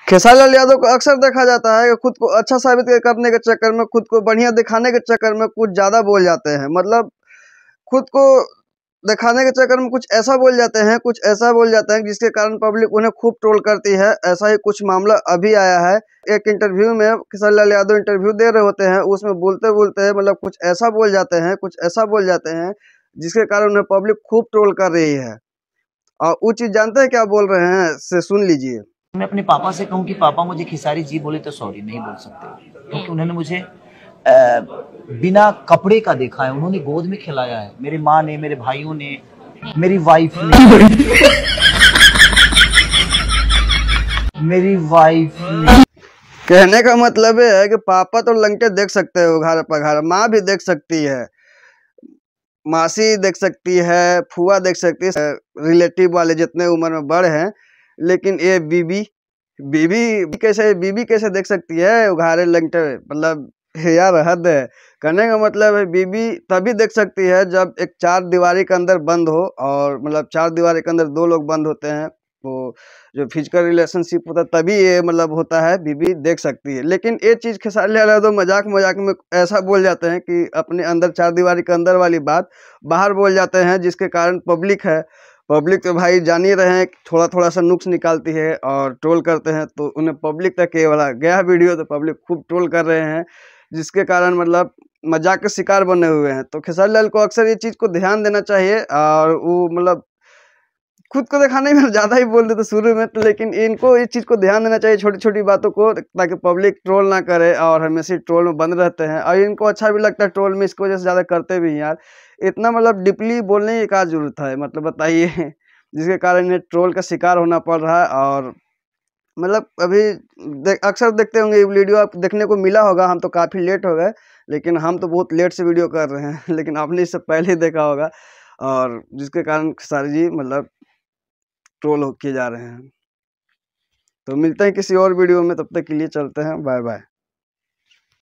खेसारी लाल यादव को अक्सर देखा जाता है कि खुद को अच्छा साबित करने के चक्कर में, खुद को बढ़िया दिखाने के चक्कर में कुछ ज़्यादा बोल जाते हैं। मतलब खुद को दिखाने के चक्कर में कुछ ऐसा बोल जाते हैं, कुछ ऐसा बोल जाते हैं जिसके कारण पब्लिक उन्हें खूब ट्रोल करती है। ऐसा ही कुछ मामला अभी आया है। एक इंटरव्यू में खेसारी लाल यादव इंटरव्यू दे रहे होते हैं, उसमें बोलते बोलते मतलब कुछ ऐसा बोल जाते हैं, कुछ ऐसा बोल जाते हैं जिसके कारण उन्हें पब्लिक खूब ट्रोल कर रही है। और वो चीज़ जानते हैं क्या बोल रहे हैं, से सुन लीजिए। मैं अपने पापा से कहूँ कि पापा मुझे खेसारी जी बोले तो सॉरी नहीं बोल सकते, क्योंकि उन्होंने मुझे बिना कपड़े का देखा है, उन्होंने गोद में खिलाया है। मेरी माँ ने, मेरे भाइयों ने, मेरी वाइफ ने कहने का मतलब ये है कि पापा तो लंके देख सकते हो घर पघार, माँ भी देख सकती है, मासी देख सकती है, फुआ देख सकती है, रिलेटिव वाले जितने उम्र में बड़े हैं। लेकिन ये बीबी कैसे देख सकती है उघारे लंगटे? मतलब यार हद है। कहने का मतलब है बीबी तभी देख सकती है जब एक चार दीवारी के अंदर बंद हो, और मतलब चार दीवारी के अंदर दो लोग बंद होते हैं, तो जो फिजिकल रिलेशनशिप होता है तभी ये मतलब होता है, बीबी देख सकती है। लेकिन ये चीज़ खेसारी लाल यादव मजाक में ऐसा बोल जाते हैं कि अपने अंदर चार दीवारी के अंदर वाली बात बाहर बोल जाते हैं, जिसके कारण पब्लिक तो भाई जान ही रहे हैं, थोड़ा थोड़ा सा नुक्स निकालती है और ट्रोल करते हैं। तो उन्हें पब्लिक तक ये वाला गया वीडियो तो पब्लिक खूब ट्रोल कर रहे हैं, जिसके कारण मतलब मजाक के शिकार बने हुए हैं। तो खेसारी लाल को अक्सर ये चीज़ को ध्यान देना चाहिए। और वो मतलब खुद को दिखाने में ज़्यादा ही बोल देते शुरू में तो, लेकिन इनको इस चीज़ को ध्यान देना चाहिए, छोटी छोटी बातों को, ताकि पब्लिक ट्रोल ना करे और हमेशा ट्रोल में बंद रहते हैं। और इनको अच्छा भी लगता है ट्रोल में, इसकी वजह से ज़्यादा करते भी हैं यार। इतना मतलब डीपली बोलने की क्या जरूरत है, मतलब बताइए जिसके कारण इन्हें ट्रोल का शिकार होना पड़ रहा है। और मतलब अभी अक्सर देखते होंगे ये वीडियो, आप देखने को मिला होगा। हम तो काफ़ी लेट हो गए, लेकिन हम तो बहुत लेट से वीडियो कर रहे हैं लेकिन आपने इससे पहले ही देखा होगा, और जिसके कारण खेसारी जी मतलब ट्रोल किए जा रहे हैं। तो मिलते हैं किसी और वीडियो में, तब तक के लिए चलते हैं, बाय बाय।